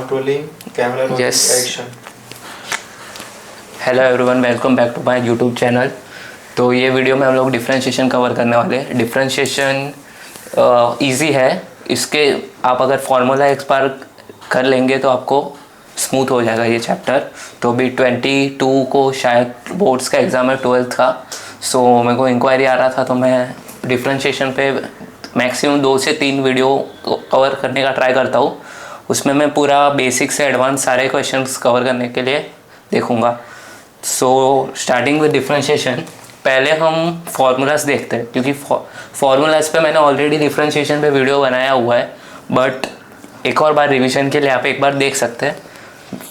Start rolling. Camera rolling. Yes. Action. Hello everyone, welcome back to my YouTube channel. तो ये video में हम लोग डिफरेंशिएशन कवर करने वाले हैं। डिफरेंशिएशन इजी है। इसके आप अगर फार्मूला एक बार कर लेंगे तो आपको स्मूथ हो जाएगा ये चैप्टर। तो अभी 22 को शायद बोर्ड्स का एग्ज़ाम है 12th का। सो मेरे को इंक्वायरी आ रहा था तो मैं डिफरेंशिएशन पे मैक्सिमम 2 से 3 वीडियो कवर करने का ट्राई करता हूँ। उसमें मैं पूरा बेसिक से एडवांस सारे क्वेश्चंस कवर करने के लिए देखूँगा। सो स्टार्टिंग विद डिफरेंशिएशन, पहले हम फार्मूलाज देखते हैं क्योंकि फार्मूलाज पे मैंने ऑलरेडी डिफरेंशिएशन पे वीडियो बनाया हुआ है, बट एक और बार रिवीजन के लिए आप एक बार देख सकते हैं।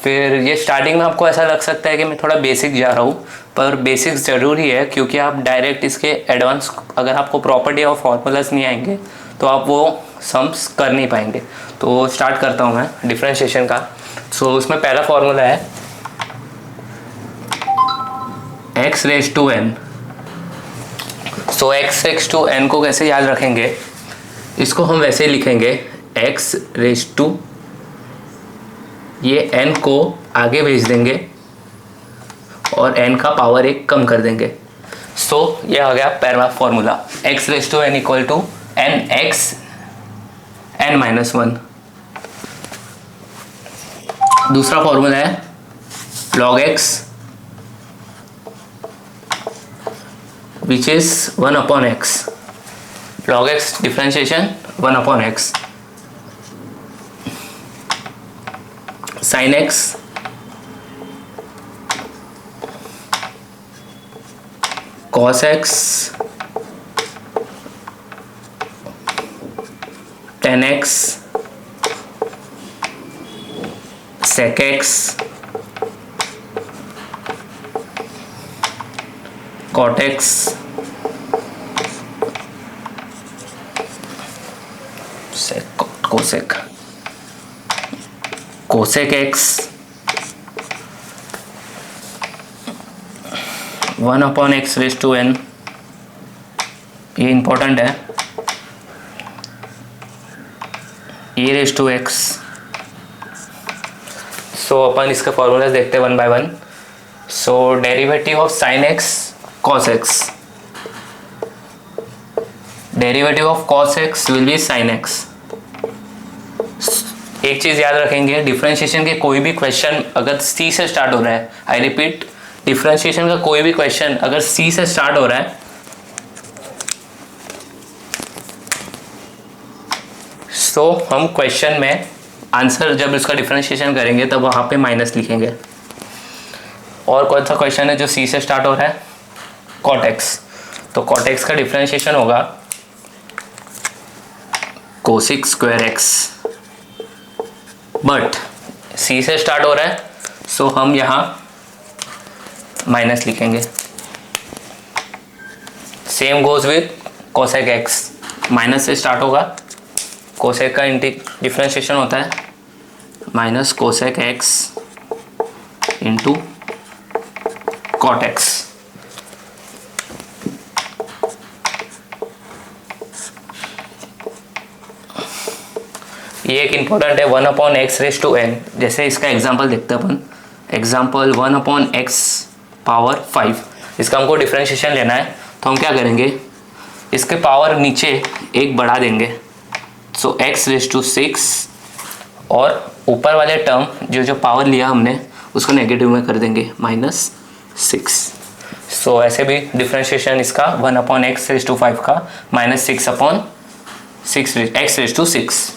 फिर ये स्टार्टिंग में आपको ऐसा लग सकता है कि मैं थोड़ा बेसिक जा रहा हूँ, पर बेसिक्स ज़रूरी है क्योंकि आप डायरेक्ट इसके एडवांस अगर आपको प्रॉपर्टी और फार्मूलाज नहीं आएंगे तो आप वो सम्स कर नहीं पाएंगे। तो स्टार्ट करता हूँ मैं डिफरेंशिएशन का। सो उसमें पहला फार्मूला है x raise to n। So x raise to n को कैसे याद रखेंगे, इसको हम वैसे ही लिखेंगे x रेज टू, ये n को आगे भेज देंगे और n का पावर 1 कम कर देंगे। सो ये आ गया पहला formula, x raise to n equal to n x n minus 1। दूसरा फॉर्मूला है log x which is 1 upon x। log x differentiation 1 upon x, sin x cos x tan x sec x cot x sec cosec cosec x 1 upon x raise to n। ये important है, e raise to x। So अपन इसका formulas देखते हैं 1 by 1। So derivative of sine x cos x, derivative of cos x will be sin x। एक चीज़ याद रखेंगे, differentiation के कोई भी क्वेश्चन अगर सी से स्टार्ट हो रहा है, आई रिपीट, डिफरेंशिएशन का कोई भी क्वेश्चन अगर सी से स्टार्ट हो रहा है तो हम क्वेश्चन में आंसर जब इसका डिफरेंशिएशन करेंगे तब वहाँ पे माइनस लिखेंगे। और कौन सा क्वेश्चन है जो सी से स्टार्ट हो रहा है, cot x, तो cot x का डिफरेंशिएशन होगा cosec स्क्वायर x, बट सी से स्टार्ट हो रहा है सो हम यहाँ माइनस लिखेंगे। Same goes with cosec x, minus से स्टार्ट होगा, कोसेक का डिफरेंशिएशन होता है minus cosec x into cot x. ये एक इंपॉर्टेंट है 1 upon x raise to n। जैसे इसका एग्जांपल देखते हैं अपन, एग्जांपल 1 अपॉन एक्स पावर 5। इसका हमको डिफरेंशिएशन लेना है तो हम क्या करेंगे, इसके पावर नीचे एक बढ़ा देंगे, सो x रेज टू 6, और ऊपर वाले टर्म जो पावर लिया हमने उसको नेगेटिव में कर देंगे माइनस 6। सो ऐसे भी डिफरेंशिएशन इसका 1 अपॉन एक्स रेज टू 5 का minus 6 upon 6 x raise to 6।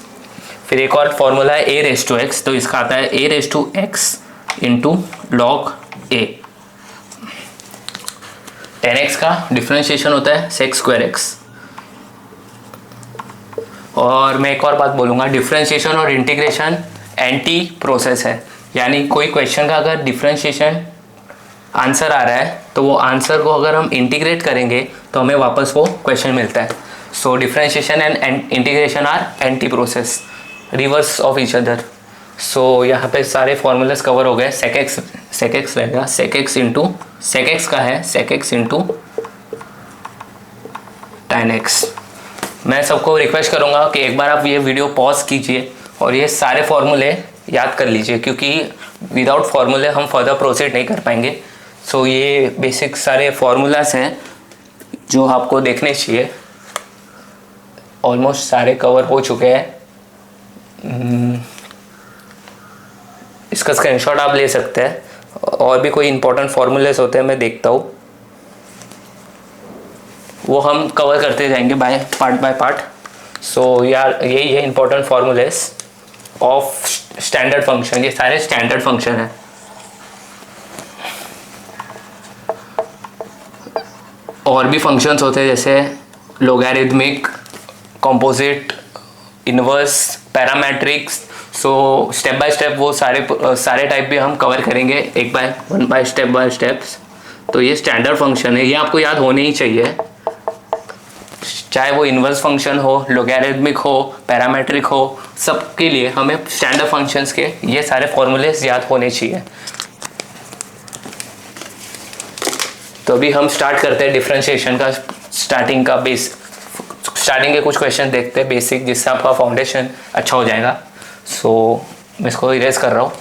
फिर एक और फॉर्मूला है a रेज टू x, तो इसका आता है a raise to x into log a। 10x का डिफरेंशिएशन होता है sec स्क्वायर x। और मैं एक और बात बोलूँगा, डिफरेंशिएशन और इंटीग्रेशन एंटी प्रोसेस है, यानी कोई क्वेश्चन का अगर डिफरेंशिएशन आंसर आ रहा है तो वो आंसर को अगर हम इंटीग्रेट करेंगे तो हमें वापस वो क्वेश्चन मिलता है। So differentiation and integration are anti process, reverse of each other. So यहाँ पे सारे फॉर्मूलाज कवर हो गए। सेक एक्स रहेगा, sec x into sec x का है sec x into tan x। मैं सबको रिक्वेस्ट करूँगा कि एक बार आप ये वीडियो पॉज कीजिए और ये सारे फॉर्मूले याद कर लीजिए, क्योंकि विदाउट फार्मूले हम फर्दर प्रोसीड नहीं कर पाएंगे। सो ये बेसिक सारे फार्मूलाज हैं जो आपको देखने चाहिए। ऑलमोस्ट सारे कवर हो चुके हैं। इसका स्क्रीनशॉट आप ले सकते हैं। और भी कोई इंपॉर्टेंट फार्मूलेस होते हैं मैं देखता हूँ, वो हम कवर करते जाएंगे बाय पार्ट। सो यार यही है important formulas of standard function. ये सारे स्टैंडर्ड फंक्शन हैं। और भी फंक्शंस होते हैं जैसे logarithmic, composite, inverse, parametrics. So step by step वो सारे टाइप भी हम कवर करेंगे एक बाय स्टेप्स। तो ये स्टैंडर्ड फंक्शन है, ये आपको याद होने ही चाहिए, चाहे वो इनवर्स फंक्शन हो, लोगैरिथमिक हो, पैरामेट्रिक हो, सबके लिए हमें स्टैंडर्ड फंक्शंस के ये सारे फॉर्मूलेस याद होने चाहिए। तो अभी हम स्टार्ट करते हैं डिफरेंशिएशन का। स्टार्टिंग के कुछ क्वेश्चन देखते हैं बेसिक, जिससे आपका फाउंडेशन अच्छा हो जाएगा। सो मैं इसको इरेज कर रहा हूँ।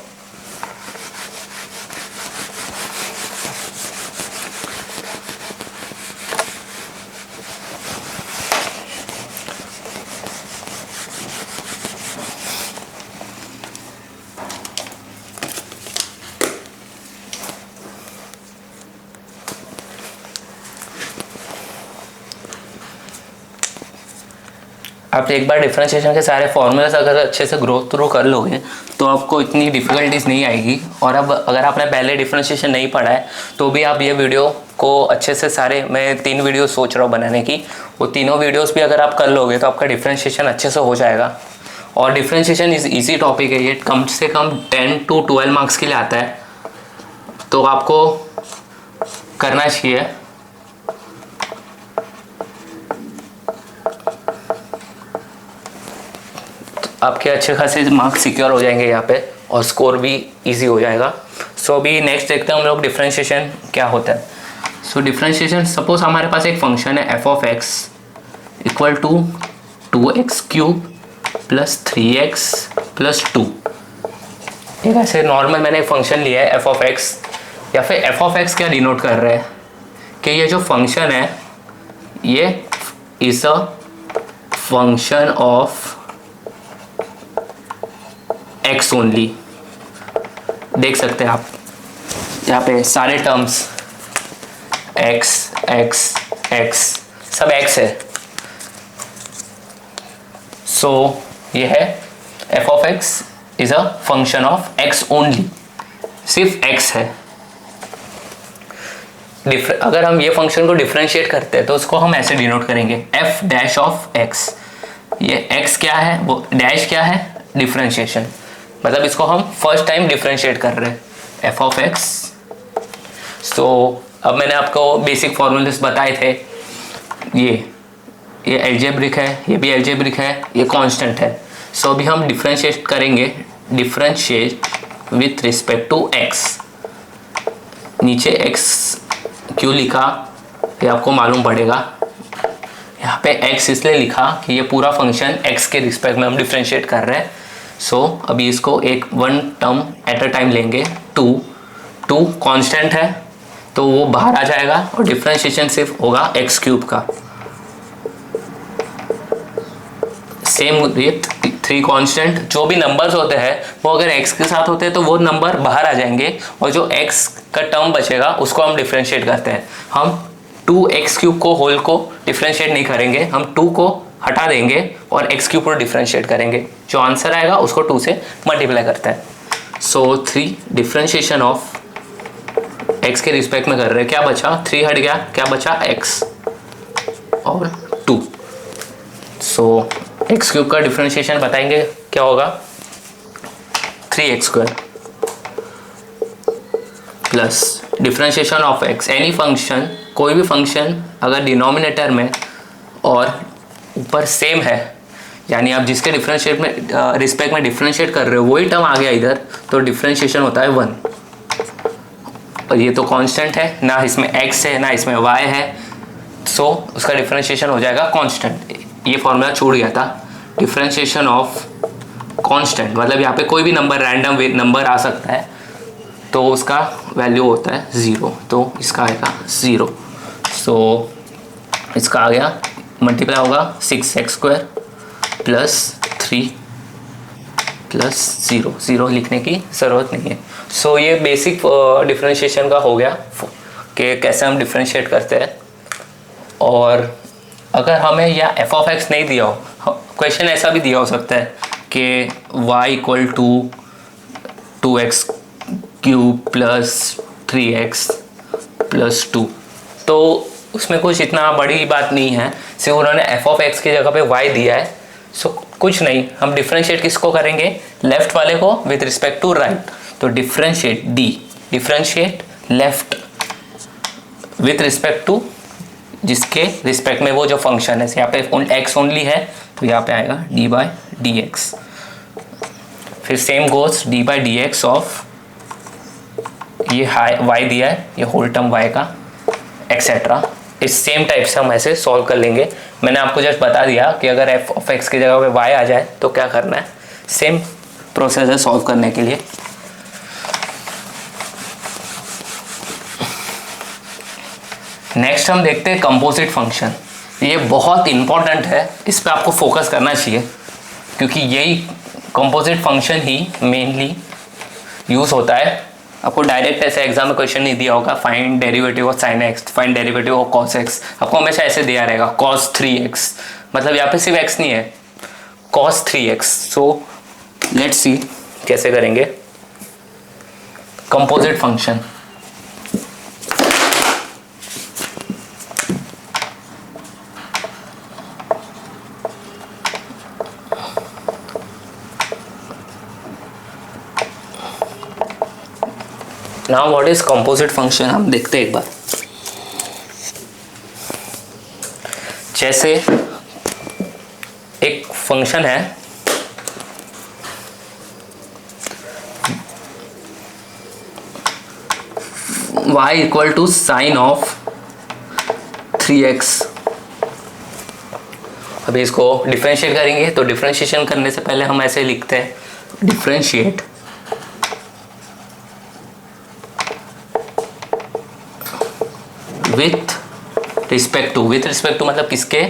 आप एक बार डिफरेंशिएशन के सारे फॉर्मूलाज अगर अच्छे से ग्रो थ्रू कर लोगे तो आपको इतनी डिफ़िकल्टीज नहीं आएगी। और अब अगर आपने पहले डिफरेंशिएशन नहीं पढ़ा है तो भी आप ये वीडियो को अच्छे से मैं 3 वीडियो सोच रहा हूँ बनाने की, वो तीनों वीडियोस भी अगर आप कर लोगे तो आपका डिफरेंशिएशन अच्छे से हो जाएगा। और डिफरेंशिएशन ईजी टॉपिक है, ये कम से कम 10 to 12 मार्क्स के लिए आता है, तो आपको करना चाहिए। आपके अच्छे खासे मार्क्स सिक्योर हो जाएंगे यहाँ पे, और स्कोर भी इजी हो जाएगा। सो अभी नेक्स्ट देखते हैं हम लोग डिफरेंशिएशन क्या होता है। सो डिफरेंशिएशन, सपोज हमारे पास एक फंक्शन है f of x equal to 2x cube plus 3x plus 2। एक ऐसे नॉर्मल मैंने एक फंक्शन लिया है f of x, या फिर f of x क्या डिनोट कर रहा है कि ये जो फंक्शन है ये is a function of x only. देख सकते हैं आप यहाँ पे सारे टर्म्स x x x सब x है। सो ये है f of x is a function of x only, सिर्फ x है। अगर हम ये फंक्शन को डिफरेंशिएट करते हैं तो उसको हम ऐसे डिनोट करेंगे f डैश ऑफ x। ये x क्या है, वो डैश क्या है, डिफरेंशिएशन, मतलब इसको हम फर्स्ट टाइम डिफरेंशिएट कर रहे हैं f of x। सो अब मैंने आपको बेसिक फॉर्मूलेस बताए थे, ये एल्जेब्रिक है, ये भी एल्जेब्रिक है, ये कांस्टेंट है। सो अभी हम डिफरेंशिएट करेंगे, differentiate with respect to x। नीचे x क्यों लिखा ये आपको मालूम पड़ेगा, यहाँ पे x इसलिए लिखा कि ये पूरा फंक्शन x के रिस्पेक्ट में हम डिफरेंशिएट कर रहे हैं। सो अभी इसको एक one term at a time लेंगे। 2 कांस्टेंट है तो वो बाहर आ जाएगा और डिफरेंशिएशन सिर्फ होगा x क्यूब का। सेम विथ 3 कांस्टेंट, जो भी नंबर्स होते हैं वो अगर x के साथ होते हैं तो वो नंबर बाहर आ जाएंगे, और जो x का टर्म बचेगा उसको हम डिफरेंशिएट करते हैं। हम 2x क्यूब को होल को डिफरेंशिएट नहीं करेंगे, हम 2 को हटा देंगे और x क्यूब पर डिफरेंशिएट करेंगे। जो आंसर आएगा उसको 2 से मल्टीप्लाई करते हैं। सो 3 डिफरेंशिएशन ऑफ x के रिस्पेक्ट में कर रहे हैं, क्या बचा, 3 हट गया, क्या बचा, x और 2। सो x क्यूब का डिफरेंशिएशन बताएंगे क्या होगा, 3x square plus differentiation of x। Any function, कोई भी फंक्शन अगर डिनोमिनेटर में और ऊपर सेम है, यानी आप जिसके डिफरेंशिएट में रिस्पेक्ट में डिफरेंशिएट कर रहे हो वही टर्म आ गया इधर, तो डिफरेंशिएशन होता है 1। और ये तो कांस्टेंट है, ना इसमें x है ना इसमें y है, सो उसका डिफरेंशिएशन हो जाएगा कांस्टेंट। ये फॉर्मूला छूट गया था। डिफरेंशिएशन ऑफ कांस्टेंट, मतलब यहाँ पे कोई भी नंबर रैंडम नंबर आ सकता है, तो उसका वैल्यू होता है 0, तो इसका आएगा 0। सो इसका आ गया, मल्टीप्लाई होगा 6x² प्लस 3 प्लस 0, 0 लिखने की ज़रूरत नहीं है। सो ये बेसिक डिफरेंशिएशन का हो गया कि कैसे हम डिफरेंशिएट करते हैं। और अगर हमें या f(x) नहीं दिया हो, क्वेश्चन ऐसा भी दिया हो सकता है कि y = 2x³ plus 3x plus 2, तो उसमें कुछ इतना बड़ी बात नहीं है, सिर्फ उन्होंने f(x) की जगह पे y दिया है। सो कुछ नहीं, हम डिफरेंशिएट किसको करेंगे, लेफ्ट वाले को विद रिस्पेक्ट टू राइट। तो differentiate differentiate left with respect to जिसके रिस्पेक्ट में वो जो फंक्शन है, यहाँ पे x ओनली है तो यहाँ पे आएगा d/dx। फिर सेम गोज d/dx ऑफ ये y दिया है, ये होल टर्म y का एक्सेट्रा। इस सेम टाइप से हम ऐसे सॉल्व कर लेंगे। मैंने आपको जस्ट बता दिया कि अगर f(x) की जगह पे y आ जाए तो क्या करना है, सेम प्रोसेस है सॉल्व करने के लिए। नेक्स्ट हम देखते हैं कंपोजिट फंक्शन। ये बहुत इंपॉर्टेंट है, इस पर आपको फोकस करना चाहिए, क्योंकि यही कंपोजिट फंक्शन ही मेनली यूज़ होता है। आपको डायरेक्ट ऐसे एग्जाम में क्वेश्चन नहीं दिया होगा find derivative of sin x, find derivative of cos x, आपको हमेशा ऐसे दिया रहेगा cos 3x, मतलब यहाँ पे सिर्फ x नहीं है, cos 3x। So let's see कैसे करेंगे composite function. Now what is composite function, हम देखते हैं एक बार। जैसे एक फंक्शन है y = sin of 3x। अभी इसको डिफरेंशिएट करेंगे, तो डिफरेंशिएशन करने से पहले हम ऐसे लिखते हैं, डिफरेंशिएट विथ रिस्पेक्ट टू मतलब किसके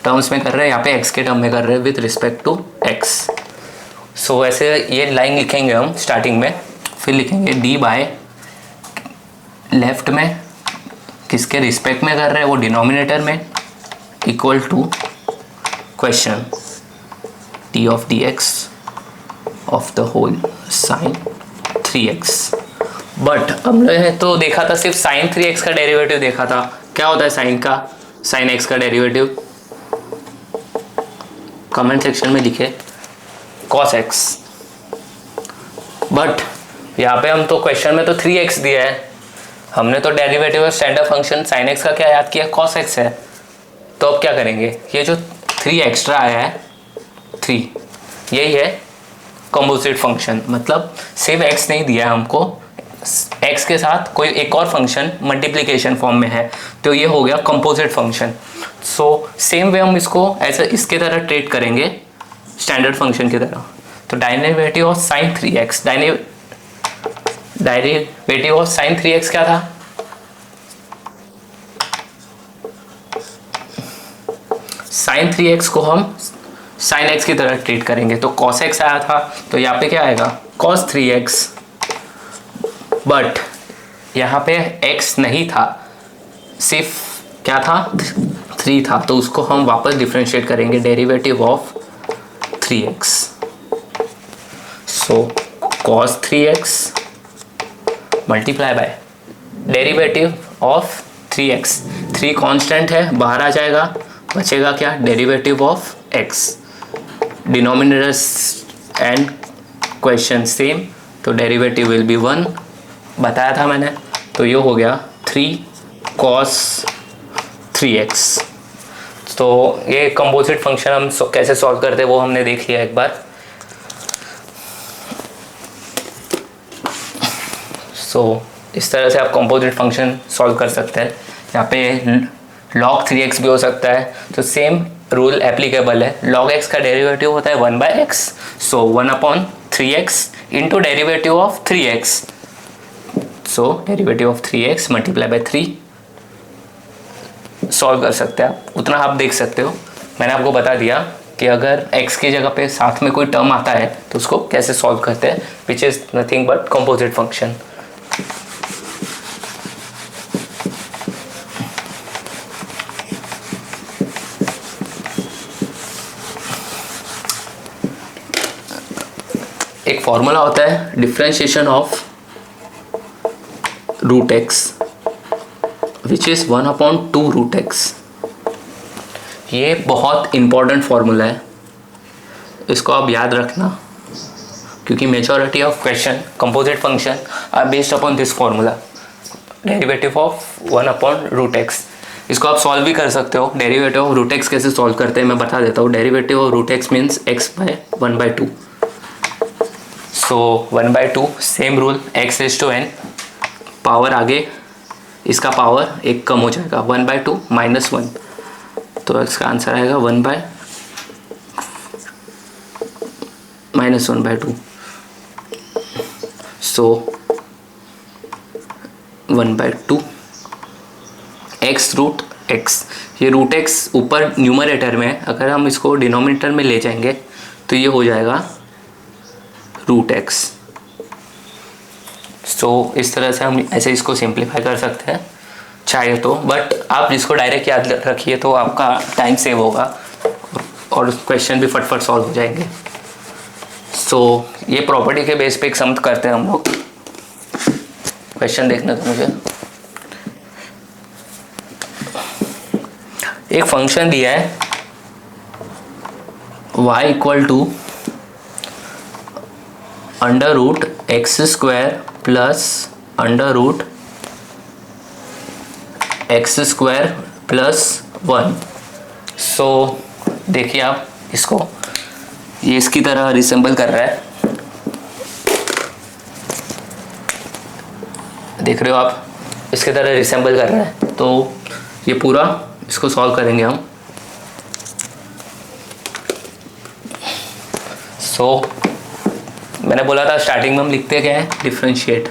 टर्म्स में कर रहे हैं, यहाँ पे x के टर्म में कर रहे हैं, विथ रिस्पेक्ट टू x। सो ऐसे ये लाइन लिखेंगे हम स्टार्टिंग में, फिर लिखेंगे d/ लेफ्ट में किसके रिस्पेक्ट में कर रहे हैं, वो डिनोमिनेटर में, equal to question t(dx) of the whole sin 3x। But हमने तो देखा था सिर्फ sin 3x का डेरिवेटिव देखा था, क्या होता है sin x का डेरिवेटिव, कमेंट सेक्शन में लिखे cos x। बट यहाँ पे हम तो क्वेश्चन में तो 3x दिया है, हमने तो derivative of standard function sin x का क्या याद किया, cos x है। तो अब क्या करेंगे, ये जो 3 एक्स्ट्रा आया है 3, यही है कंपोजिट फंक्शन, मतलब सिर्फ x नहीं दिया है हमको, x के साथ कोई एक और फंक्शन मल्टीप्लिकेशन फॉर्म में है, तो ये हो गया composite function. So same way हम इसको ऐसे इसके तरह ट्रीट करेंगे स्टैंडर्ड फंक्शन की तरह। तो derivative of sin 3x, derivative of sin 3x क्या था, sin 3x को हम sin x की तरह ट्रीट करेंगे, तो cos x आया था, तो यहाँ पे क्या आएगा cos 3x। बट यहाँ पे x नहीं था, सिर्फ क्या था 3 था, तो उसको हम वापस डिफरेंशिएट करेंगे, derivative of 3x। So cos 3x multiply by derivative of 3x, 3 constant है, बाहर आ जाएगा, बचेगा क्या, derivative of x, denominators and question same, तो डेरिवेटिव विल बी 1 बताया था मैंने। तो ये हो गया 3 cos 3x। तो ये कंपोजिट फंक्शन हम कैसे सॉल्व करते हैं वो हमने देख लिया एक बार। सो इस तरह से आप कंपोजिट फंक्शन सॉल्व कर सकते हैं। यहाँ पे log 3x भी हो सकता है, तो सेम रूल एप्लीकेबल है। लॉग एक्स का डेरिवेटिव होता है 1/x, so 1/3x into derivative of 3x, so derivative of 3x multiply by 3। Solve कर सकते हैं आप, उतना आप देख सकते हो। मैंने आपको बता दिया कि अगर x की जगह पे साथ में कोई टर्म आता है तो उसको कैसे सॉल्व करते हैं, which is nothing but composite function. एक फॉर्मूला होता है differentiation of root x which is 1/2 root x. ये बहुत इंपॉर्टेंट फॉर्मूला है, इसको आप याद रखना, क्योंकि majority of question composite function are based upon this formula, derivative of 1/√x। इसको आप सॉल्व भी कर सकते हो। डेरिवेटिव ऑफ रूट एक्स कैसे सॉल्व करते हैं मैं बता देता हूँ। Derivative of root x means x/1/2, so 1/2 same rule, x⁻n power आगे इसका पावर एक कम हो जाएगा, 1/2 -1, तो इसका आंसर आएगा 1/-1/2, सो 1/2 x√x। ये रूट एक्स ऊपर न्यूमरेटर में है, अगर हम इसको डिनोमिनेटर में ले जाएंगे तो ये हो जाएगा रूट एक्स। सो इस तरह से हम ऐसे इसको सिंप्लीफाई कर सकते हैं चाहे तो, बट आप जिसको डायरेक्ट याद रखिए तो आपका टाइम सेव होगा और क्वेश्चन भी फटफट सॉल्व हो जाएंगे। सो ये प्रॉपर्टी के बेस पे एक सम करते हैं हम लोग। क्वेश्चन देखना तो मुझे एक फंक्शन दिया है y = √x² plus √x² plus 1। सो देखिए आप इसको, ये इसकी तरह रिसेंबल कर रहा है, देख रहे हो आप, इसकी तरह रिसेंबल कर रहा है। तो ये पूरा इसको सॉल्व करेंगे हम। सो मैंने बोला था स्टार्टिंग में हम लिखते क्या है, डिफरेंशिएट।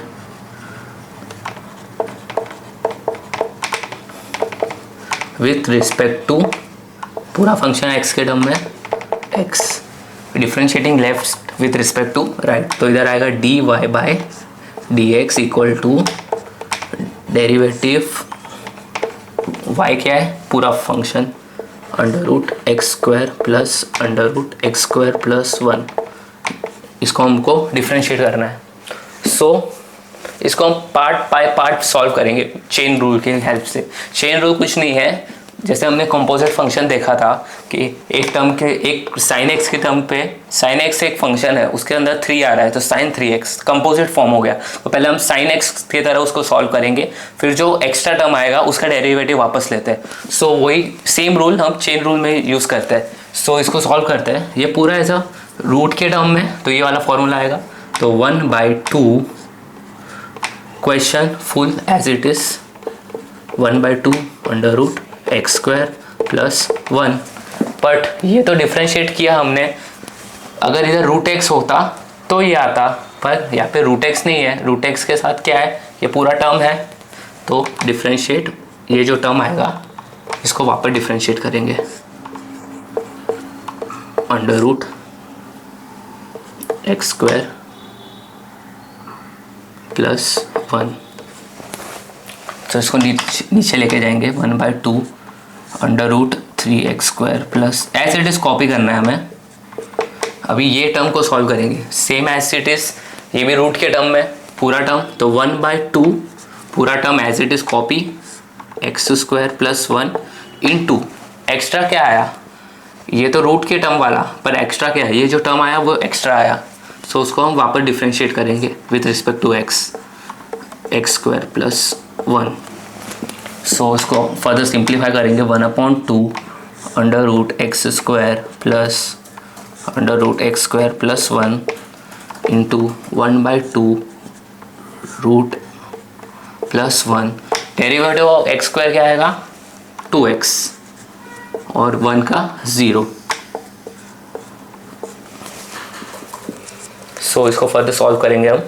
विथ रिस्पेक्ट टू पूरा फंक्शन x के टर्म में x, differentiating left with respect to right, तो इधर आएगा dy/dx equal to derivative y क्या है, पूरा function √x² plus √x² plus 1। इसको हमको डिफरेंशिएट करना है। सो इसको हम पार्ट बाय पार्ट सॉल्व करेंगे चेन रूल की हेल्प से। चेन रूल कुछ नहीं है, जैसे हमने कंपोजिट फंक्शन देखा था कि एक टर्म के एक sin x के टर्म पे sin x एक फंक्शन है, उसके अंदर 3 आ रहा है तो sin 3x कंपोजिट फॉर्म हो गया। तो पहले हम sin x की तरह उसको सॉल्व करेंगे, फिर जो एक्स्ट्रा टर्म आएगा उसका डेरिवेटिव वापस लेते हैं। सो वही सेम रूल हम चेन रूल में यूज़ करते हैं। सो इसको सॉल्व करते हैं, ये पूरा ऐसा रूट के टर्म में, तो ये वाला फॉर्मूला आएगा, तो 1/2 question full as it is 1/2 √x² plus 1। But ये तो डिफ्रेंशिएट किया हमने, अगर इधर √x होता तो ये आता, पर यहाँ पे √x नहीं है, √x के साथ क्या है, ये पूरा टर्म है, तो डिफ्रेंशिएट ये जो टर्म आएगा इसको वापस डिफ्रेंशिएट करेंगे √x² प्लस 1। तो इसको नीचे लेके जाएंगे 1/2 √3x² plus, as it is copy करना है हमें। अभी ये टर्म को सॉल्व करेंगे सेम एज इट इज़, ये भी रूट के टर्म में पूरा टर्म, तो 1/2 पूरा term as it is copy x² plus 1 into extra क्या आया, ये तो रूट के टर्म वाला, पर एक्स्ट्रा क्या है, ये जो टर्म आया वो एक्स्ट्रा आया। सो उसको हम वापस डिफ्रेंशिएट करेंगे with respect to x² plus 1। So इसको फर्दर सिंप्लीफाई करेंगे 1/2 √x² plus √x² plus 1 into 1/2 root plus 1। Derivative of x² क्या आएगा, 2x, और 1 का 0। सो इसको फर्दर सॉल्व करेंगे हम।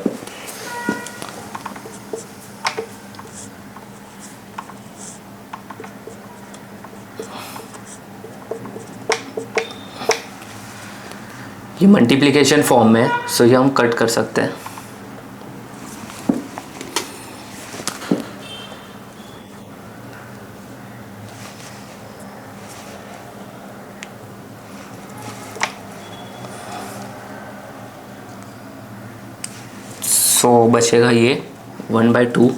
ये मल्टीप्लिकेशन फॉर्म में है, सो ये हम कट कर सकते हैं। सो बचेगा ये 1/2।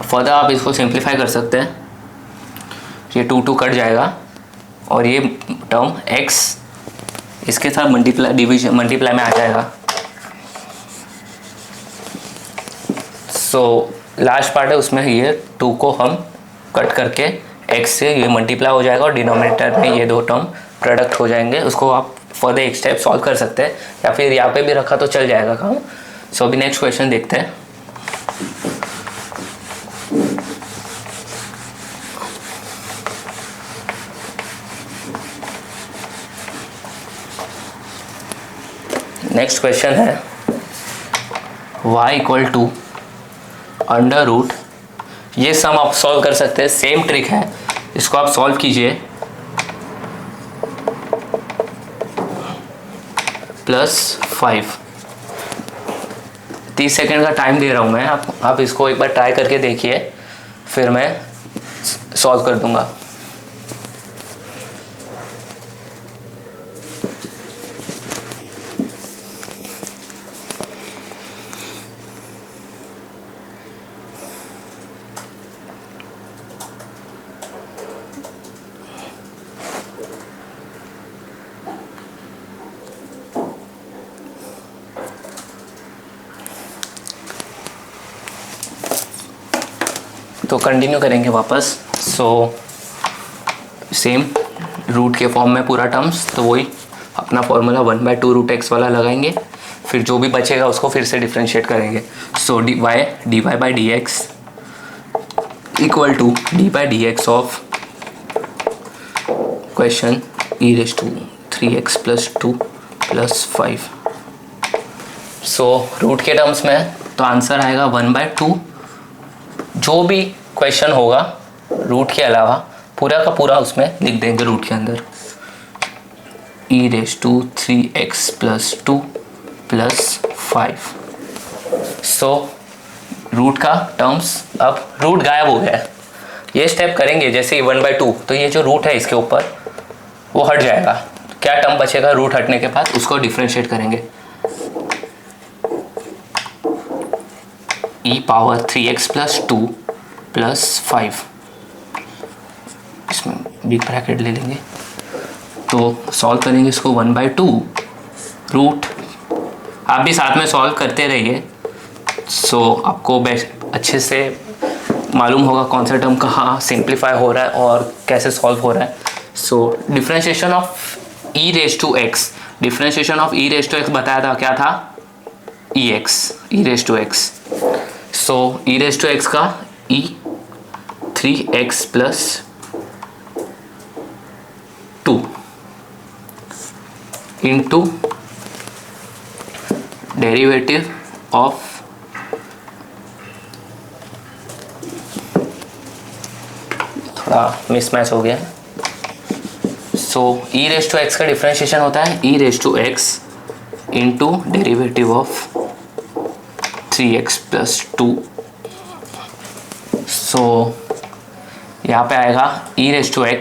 फर्दर आप इसको सिंप्लीफाई कर सकते हैं, ये 2 कट जाएगा और ये टर्म x इसके साथ मल्टीप्लाई में आ जाएगा। सो लास्ट पार्ट है, उसमें ये 2 को हम कट करके x से ये मल्टीप्लाई हो जाएगा और डिनोमिनेटर में ये 2 टर्म प्रोडक्ट हो जाएंगे। उसको आप फर्दर एक स्टेप सॉल्व कर सकते हैं या फिर यहाँ पे भी रखा तो चल जाएगा काम। सो अभी नेक्स्ट क्वेश्चन देखते हैं। नेक्स्ट क्वेश्चन है y equal to under root. ये सम आप सॉल्व कर सकते हैं, सेम ट्रिक है, इसको आप सॉल्व कीजिए। +5। 30 सेकेंड का टाइम दे रहा हूँ मैं, आप इसको एक बार ट्राई करके देखिए, फिर मैं सॉल्व कर दूंगा। तो कंटिन्यू करेंगे वापस। सो सेम रूट के फॉर्म में पूरा टर्म्स, तो वही अपना फॉर्मूला 1/2 रूट एक्स वाला लगाएंगे, फिर जो भी बचेगा उसको फिर से डिफ्रेंशिएट करेंगे। So dy by d x equal to d by d x of question e⁻³ + 2 + 5। So root के टर्म्स में तो आंसर आएगा 1/2। जो भी क्वेश्चन होगा रूट के अलावा पूरा का पूरा उसमें लिख देंगे रूट के अंदर, e⁻³ + 2 + 5। सो रूट का टर्म्स, अब रूट गायब हो गया है। ये स्टेप करेंगे जैसे 1/2, तो ये जो रूट है इसके ऊपर वो हट जाएगा। क्या टर्म बचेगा रूट हटने के बाद, उसको डिफ्रेंशिएट करेंगे। e⁻³ + 2 + 5, इसमें बिग ब्रैकेट ले लेंगे, तो सॉल्व करेंगे इसको 1/2 रूट। आप भी साथ में सॉल्व करते रहिए, सो आपको अच्छे से मालूम होगा कौन सा टर्म कहाँ सिंप्लीफाई हो रहा है और कैसे सॉल्व हो रहा है। So differentiation of e⁻x, differentiation of e⁻x बताया था, क्या था, e⁻x। सो e⁻x का e3x + 2 इंटू डेरिवेटिव ऑफ थोड़ा मिसमैच हो गया। सो e⁻x का डिफ्रेंशिएशन होता है e⁻x into derivative of 3x + 2। सो यहाँ पे आएगा e⁻x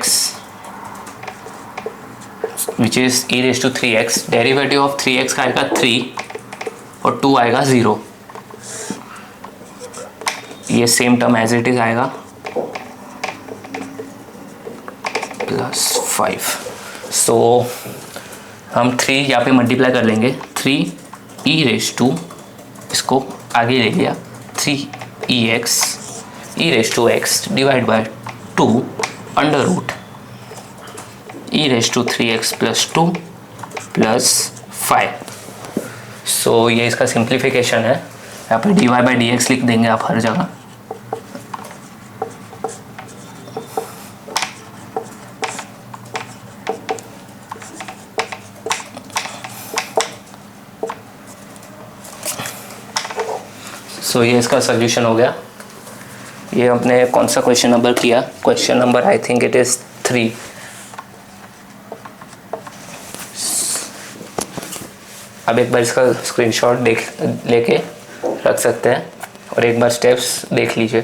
which is e⁻3x, derivative of 3x का आएगा 3 और 2 आएगा 0। ये same term as it is आएगा +5। सो हम 3 यहाँ पे मल्टीप्लाई कर लेंगे, 3e⁻, इसको आगे ले लिया, 3e⁻x divide by 2 under root e⁻3x + 2 + 5। So ये इसका सिंप्लीफिकेशन है। यहाँ पे dy/dx लिख देंगे आप हर जगह, सो ये इसका सोल्यूशन हो गया। ये हमने कौन सा क्वेश्चन नंबर किया? Question number I think it is 3। अब एक बार इसका स्क्रीनशॉट लेके रख सकते हैं और एक बार स्टेप्स देख लीजिए।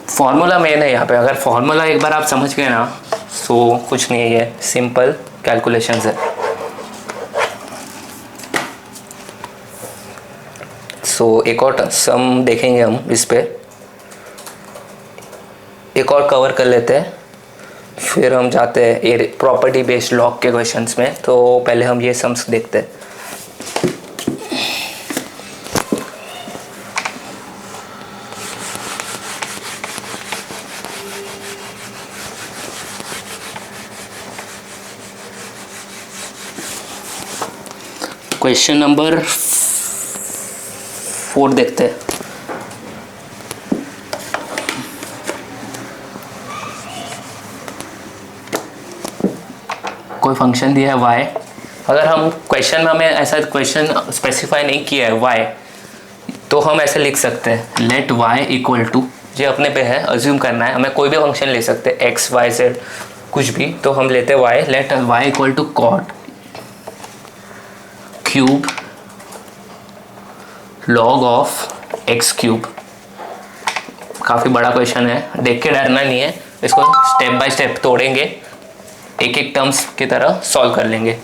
फॉर्मूला मेन है यहाँ पे। अगर फॉर्मूला एक बार आप समझ गए ना, सो कुछ नहीं है, ये सिंपल कैलकुलेशंस है। सो एक और सम देखेंगे हम इस पे, एक और कवर कर लेते हैं, फिर हम जाते हैं ये प्रॉपर्टी बेस्ड लॉग के क्वेश्चंस में। तो पहले हम ये सम्स देखते हैं। क्वेश्चन नंबर 4 देखते हैं। कोई फंक्शन दिया है y। अगर हम क्वेश्चन में हमें ऐसा क्वेश्चन स्पेसिफाई नहीं किया है y, तो हम ऐसे लिख सकते हैं लेट y इक्वल टू, जो अपने पे है अज्यूम करना है, हमें कोई भी फंक्शन ले सकते हैं x y z कुछ भी। तो हम लेते हैं y, let y equal to cot cube log of x cube. काफ़ी बड़ा क्वेश्चन है, देख के डरना नहीं है, इसको स्टेप बाय स्टेप तोड़ेंगे, एक एक टर्म्स की तरह सॉल्व कर लेंगे।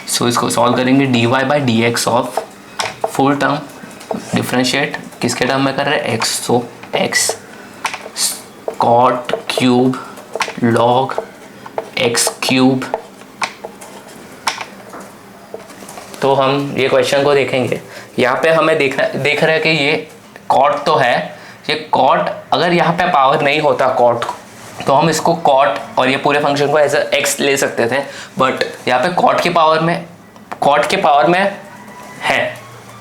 सो इसको सॉल्व करेंगे dy by d x of full term, differentiate किसके टर्म में कर रहे हैं x, so x cot cube log x cube. तो हम ये क्वेश्चन को देखेंगे। यहाँ पे हमें देख रहे हैं कि ये कॉट तो है, ये कॉट अगर यहाँ पे पावर नहीं होता कॉट, तो हम इसको कॉट और ये पूरे फंक्शन को एज अ एक्स ले सकते थे, बट यहाँ पे कॉट के पावर में है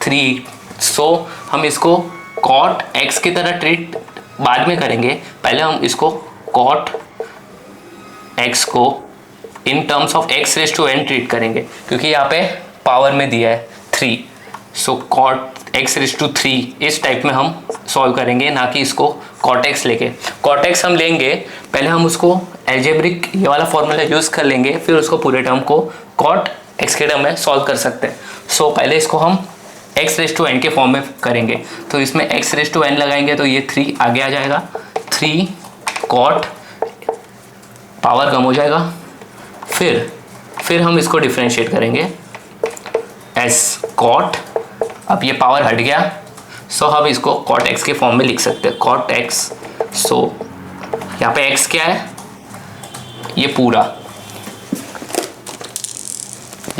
3। सो हम इसको कॉट एक्स की तरह ट्रीट बाद में करेंगे। पहले हम इसको कॉट एक्स को in terms of x raise to n treat करेंगे, क्योंकि यहाँ पे पावर में दिया है 3। So cot x raise to 3 इस टाइप में हम सॉल्व करेंगे, ना कि इसको कॉट एक्स लेके। कॉट एक्स हम लेंगे, पहले हम उसको एल्जेब्रिक ये वाला फॉर्मूला यूज़ कर लेंगे, फिर उसको पूरे टर्म को कॉट एक्स के टर्म में सॉल्व कर सकते हैं। सो पहले इसको हम x रेज़ टू n के फॉर्म में करेंगे। तो इसमें x रेज़ टू n लगाएंगे तो ये 3 आगे आ जाएगा, 3 कॉट पावर कम हो जाएगा, फिर हम इसको डिफ्रेंशिएट करेंगे एस कॉट। अब ये पावर हट गया, सो हम इसको कॉट एक्स के फॉर्म में लिख सकते हैं कॉट एक्स। सो यहाँ पे एक्स क्या है, ये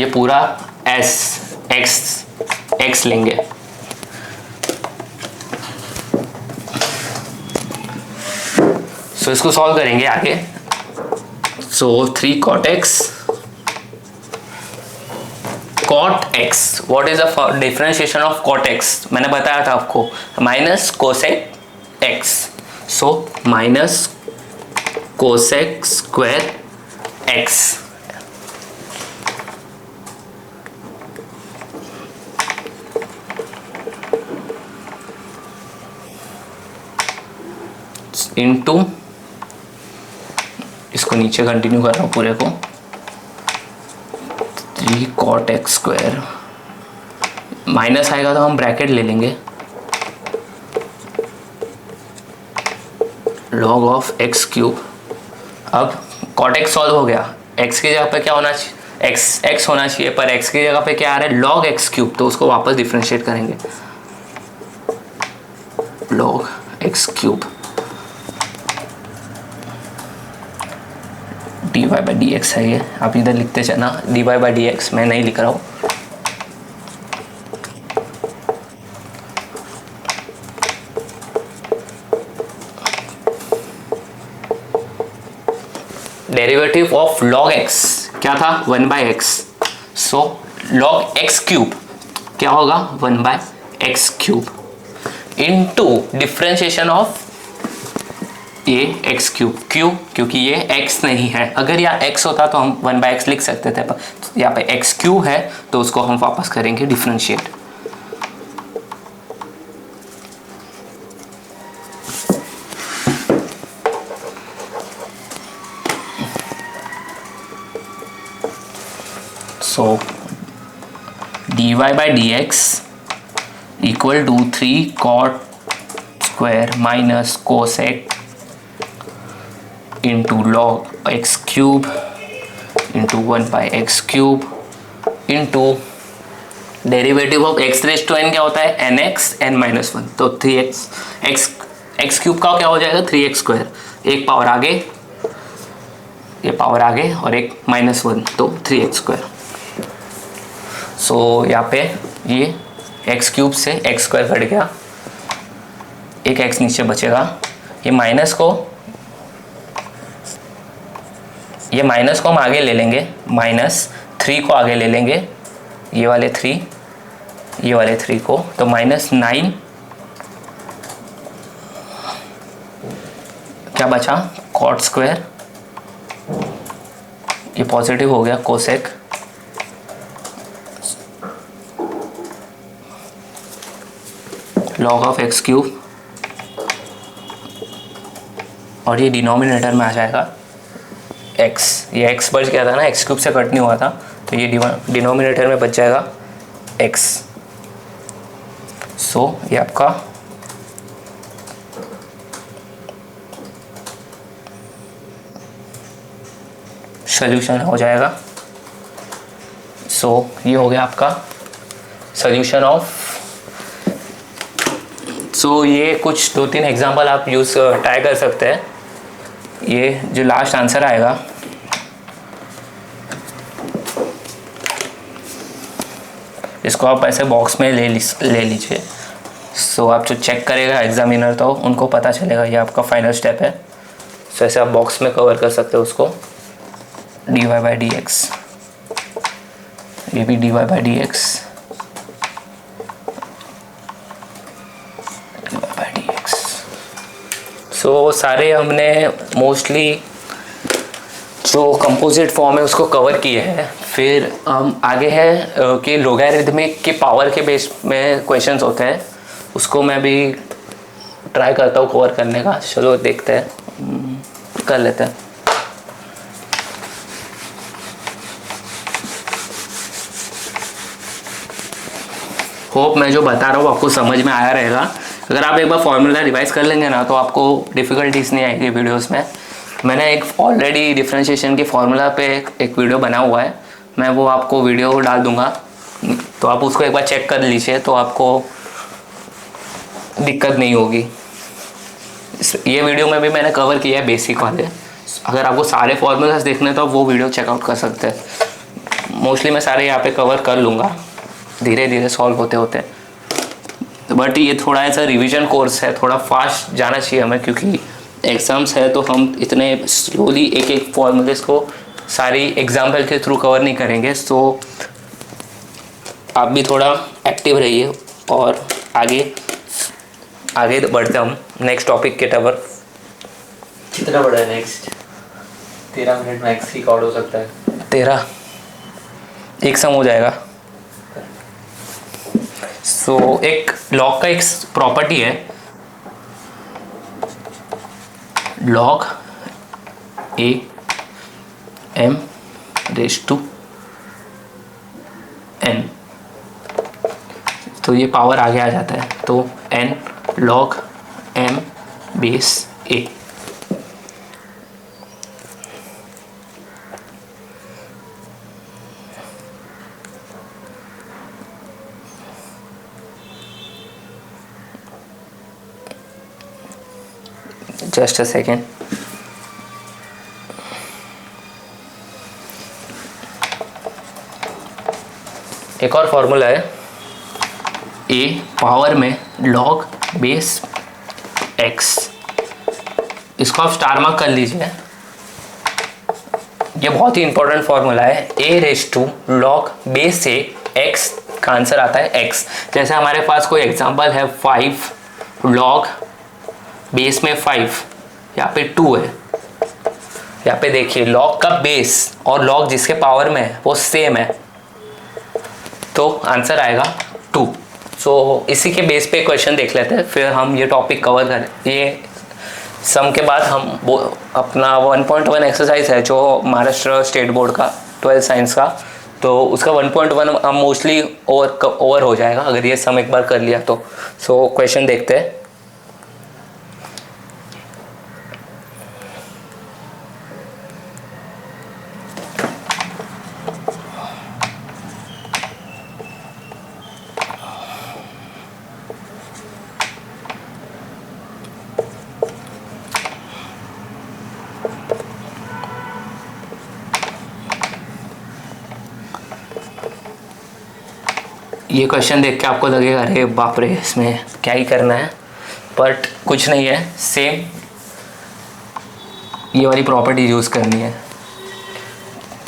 पूरा एस एक्स लेंगे। सो इसको सॉल्व करेंगे आगे। So 3 cot x, cot x, what is the differentiation of cot x? मैंने बताया था आपको, minus cosec x. So minus cosec square x into, इसको नीचे कंटिन्यू कर रहा हूँ पूरे को, 3 कॉट एक्स स्क्वायर, माइनस आएगा तो हम ब्रैकेट ले लेंगे, लॉग ऑफ एक्स क्यूब। अब कॉट एक्स सॉल्व हो गया, एक्स की जगह पे क्या होना चाहिए, एक्स होना चाहिए, पर एक्स की जगह पे क्या आ रहा है, लॉग एक्स क्यूब। तो उसको वापस डिफ्रेंशिएट करेंगे, log x cube d y by d x है। ये आप इधर लिखते चलना, d y by d x मैं नहीं लिख रहा हूँ। डेरिवेटिव ऑफ लॉग एक्स क्या था, 1 by x. So log x cube क्या होगा, 1 by x cube into differentiation of ये एक्स क्यूब, क्यों? क्योंकि ये एक्स नहीं है। अगर यहाँ एक्स होता तो हम 1/x लिख सकते थे, पर यहाँ पे एक्स क्यूब है तो उसको हम वापस करेंगे differentiate. So dy/dx equal to 3 cot square minus cosec into log x cube into 1/x cube into derivative of x raise to n क्या होता है, nx n-1, तो 3x x क्यूब का क्या हो जाएगा 3x स्क्वायर, एक पावर आगे, ये पावर आगे और एक -1, तो 3x स्क्वायर। सो यहाँ पे ये एक्स क्यूब से एक्स स्क्वायर कट गया, एक एक्स नीचे बचेगा। ये माइनस को हम आगे ले लेंगे, -3 को आगे ले लेंगे, ये वाले 3 को, तो -9 क्या बचा कॉट स्क्वायर, ये पॉजिटिव हो गया cosec log of x cube, और ये डिनोमिनेटर में आ जाएगा x, ये x बच गया था ना, एक्स क्यूब से कट नहीं हुआ था, तो ये डिनोमिनेटर में बच जाएगा x। सो ये आपका सॉल्यूशन हो जाएगा। सो ये हो गया आपका सॉल्यूशन ऑफ। सो ये कुछ 2-3 एग्जांपल आप ट्राई कर सकते हैं। ये जो लास्ट आंसर आएगा, इसको आप ऐसे बॉक्स में ले लीजिए। सो आप जो चेक करेगा एग्जामिनर तो उनको पता चलेगा ये आपका फाइनल स्टेप है। सो ऐसे आप बॉक्स में कवर कर सकते हो उसको, dy/dx, ये भी dy/dx, सो सारे हमने मोस्टली जो कंपोजिट फॉर्म है उसको कवर किए हैं। फिर हम आगे है कि लोगैरिथमिक के पावर के बेस में क्वेश्चंस होते हैं, उसको मैं भी ट्राई करता हूँ कवर करने का। चलो देखते हैं, कर लेते हैं। होप मैं जो बता रहा हूँ आपको समझ में आया रहेगा। अगर आप एक बार फॉर्मूला रिवाइज कर लेंगे ना तो आपको डिफ़िकल्टीज नहीं आएगी वीडियोस में। मैंने एक ऑलरेडी डिफरेंशिएशन के फॉर्मूला पे एक वीडियो बना हुआ है, मैं वो आपको वीडियो डाल दूंगा, तो आप उसको एक बार चेक कर लीजिए, तो आपको दिक्कत नहीं होगी। ये वीडियो में भी मैंने कवर किया है बेसिक वाले। अगर आपको सारे फॉर्मूलाज देखने तो आप वो वीडियो चेकआउट कर सकते हैं। मोस्टली मैं सारे यहाँ पे कवर कर लूँगा धीरे धीरे सॉल्व होते होते। बट ये थोड़ा ऐसा रिवीजन कोर्स है, थोड़ा फास्ट जाना चाहिए हमें, क्योंकि एग्ज़ाम्स है तो हम इतने स्लोली एक एक फॉर्मूलेस को सारी एग्जाम्पल के थ्रू कवर नहीं करेंगे। सो आप भी थोड़ा एक्टिव रहिए और आगे बढ़ते हम नेक्स्ट टॉपिक के तरफ। कितना बड़ा है नेक्स्ट? 13 मिनट में एक्स की कॉर्ड हो सकता है। 13 एक सम हो जाएगा। सो एक लॉग का एक प्रॉपर्टी है, log a m raised to n, तो ये पावर आगे आ जाता है, तो n log m base a। Just a second. एक और फॉर्मूला है, a पावर में log बेस x, इसको आप स्टार मार्क कर लीजिए। ये बहुत ही इंपॉर्टेंट फॉर्मूला है। a raise to log base से x का आंसर आता है x। जैसे हमारे पास कोई एग्जांपल है 5 log बेस में 5, यहाँ पे 2 है। यहाँ पे देखिए लॉग का बेस और लॉग जिसके पावर में है वो सेम है, तो आंसर आएगा 2। सो इसी के बेस पे क्वेश्चन देख लेते हैं, फिर हम ये टॉपिक कवर करें। ये सम के बाद हम वो अपना 1.1 एक्सरसाइज है जो महाराष्ट्र स्टेट बोर्ड का 12 साइंस का, तो उसका 1.1 हम मोस्टली ओवर हो जाएगा अगर ये सम एक बार कर लिया तो। सो क्वेश्चन देखते हैं। ये क्वेश्चन देख के आपको लगेगा अरे बाप रे इसमें क्या ही करना है, बट कुछ नहीं है, सेम ये वाली प्रॉपर्टी यूज़ करनी है।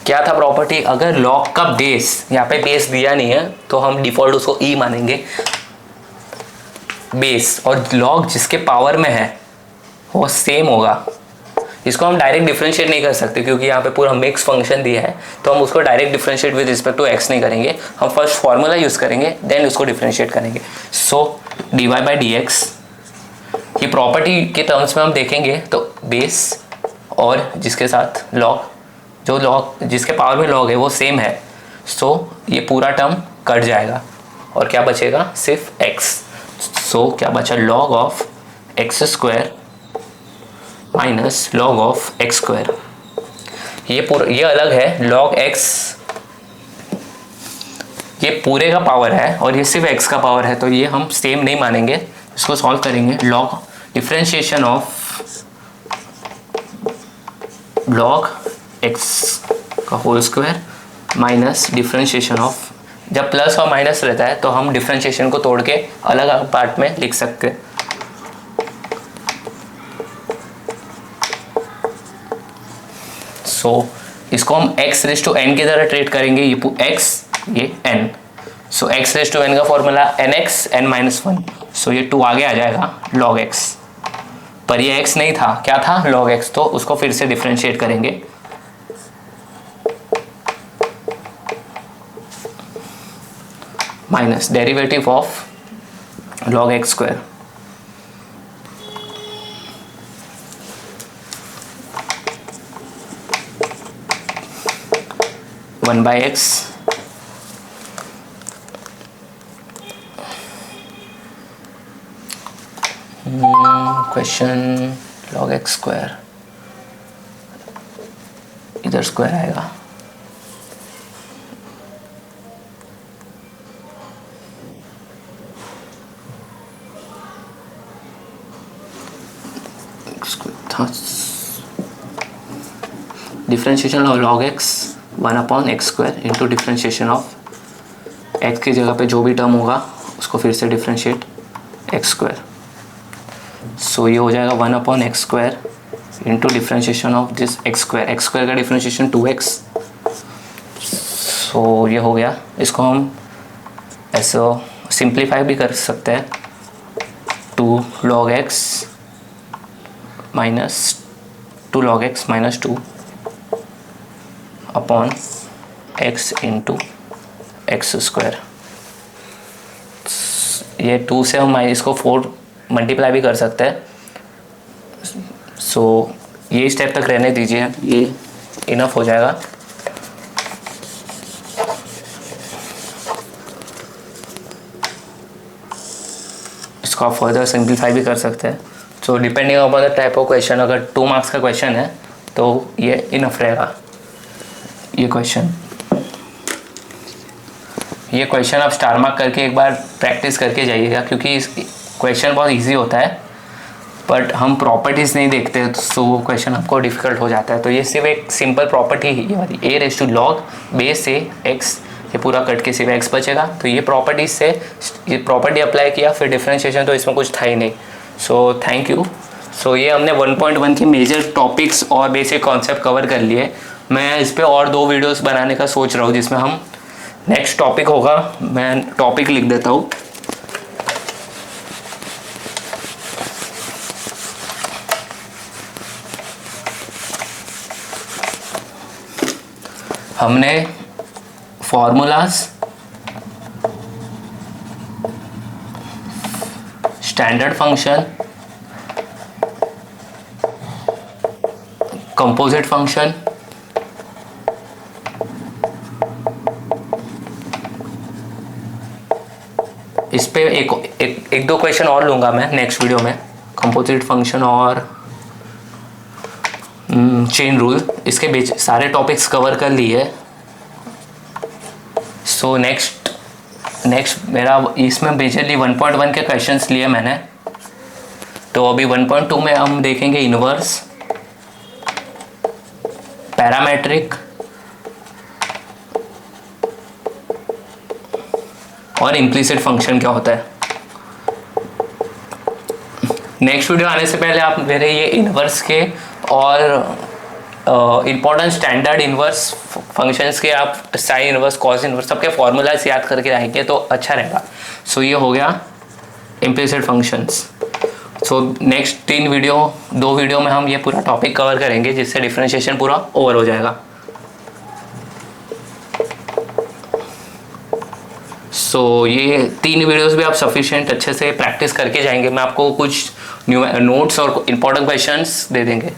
क्या था प्रॉपर्टी, अगर लॉग का बेस, यहाँ पे बेस दिया नहीं है तो हम डिफ़ॉल्ट उसको ई मानेंगे, बेस और लॉग जिसके पावर में है वो सेम होगा। इसको हम डायरेक्ट डिफरेंशिएट नहीं कर सकते क्योंकि यहाँ पे पूरा मिक्स फंक्शन दिया है, तो हम उसको direct differentiate with respect to x नहीं करेंगे, हम फर्स्ट फार्मूला यूज़ करेंगे देन उसको डिफरेंशिएट करेंगे। So d y by d x, ये प्रॉपर्टी के टर्म्स में हम देखेंगे तो बेस और जिसके साथ लॉग, जो लॉग जिसके पावर में लॉग है वो सेम है, सो ये पूरा टर्म कट जाएगा और क्या बचेगा, सिर्फ एक्स। सो क्या बचा, log of x square minus log of x square. ये अलग है, लॉग एक्स ये पूरे का पावर है और ये सिर्फ एक्स का पावर है, तो ये हम सेम नहीं मानेंगे। इसको सॉल्व करेंगे, log differentiation of log x का whole square minus differentiation of, जब प्लस और माइनस रहता है तो हम डिफरेंशिएशन को तोड़ के अलग अलग पार्ट में लिख सकते हैं। सो इसको हम x रेज टू n की तरह ट्रीट करेंगे, ये x ये n। So x raise to n का फॉर्मूला nx n-1, सो ये 2 आगे आ जाएगा log x, पर ये x नहीं था, क्या था, log x, तो उसको फिर से डिफरेंशिएट करेंगे। Minus derivative of log x square, one by x question log x square, इधर स्क्वायर आएगा, differentiation of log x 1/x square into differentiation of x की जगह पे जो भी टर्म होगा उसको फिर से डिफरेंशिएट x स्क्वायर। सो ये हो जाएगा 1/x square into differentiation of this x square का डिफरेंशिएशन 2x। सो ये हो गया, इसको हम ऐसे सिंप्लीफाई भी कर सकते हैं, 2 log x minus 2 log x minus 2 upon x into x square. ये 2 से हम इसको 4 मल्टीप्लाई भी कर सकते हैं। सो ये स्टेप तक रहने दीजिए, ये इनफ हो जाएगा। इसको आप फर्दर सिंप्लीफाई भी कर सकते हैं। So depending upon the type of question, अगर 2 मार्क्स का क्वेश्चन है तो ये इनफ रहेगा। ये क्वेश्चन आप स्टार मार्क करके एक बार प्रैक्टिस करके जाइएगा, क्योंकि इस क्वेश्चन बहुत इजी होता है बट हम प्रॉपर्टीज़ नहीं देखते तो वो क्वेश्चन आपको डिफ़िकल्ट हो जाता है। तो ये सिर्फ एक सिंपल प्रॉपर्टी ही, ये वाली a raise to log base से x, ये पूरा कट के सिर्फ x बचेगा। तो ये प्रॉपर्टीज से ये प्रॉपर्टी अप्लाई किया, फिर डिफरेंशिएशन तो इसमें कुछ था ही नहीं। So thank you. सो ये हमने 1.1 के मेजर टॉपिक्स और बेसिक कॉन्सेप्ट कवर कर लिए। मैं इस पर और 2 वीडियोस बनाने का सोच रहा हूँ जिसमें हम नेक्स्ट टॉपिक होगा, मैं टॉपिक लिख देता हूँ। हमने formulas, standard function, composite function, इस पे एक दो क्वेश्चन और लूँगा मैं नेक्स्ट वीडियो में, कंपोजिट फंक्शन और चेन रूल, इसके बीच सारे टॉपिक्स कवर कर लिए। सो नेक्स्ट मेरा इसमें मेजरली 1.1 के क्वेश्चंस लिए मैंने। तो अभी 1.2 में हम देखेंगे इनवर्स, पैरामेट्रिक और इम्प्लिसिट फंक्शन क्या होता है। नेक्स्ट वीडियो आने से पहले आप मेरे ये इनवर्स के और इम्पोर्टेंट स्टैंडर्ड इनवर्स फंक्शंस के आप साइन इनवर्स, कॉस इनवर्स सबके फॉर्मूलाज याद करके आएंगे तो अच्छा रहेगा। सो ये हो गया implicit functions. So next 2 video में हम ये पूरा टॉपिक कवर करेंगे, जिससे डिफरेंशिएशन पूरा ओवर हो जाएगा। सो ये 3 वीडियोस भी आप सफिशिएंट अच्छे से प्रैक्टिस करके जाएंगे। मैं आपको कुछ न्यू नोट्स और इंपॉर्टेंट क्वेश्चंस दे देंगे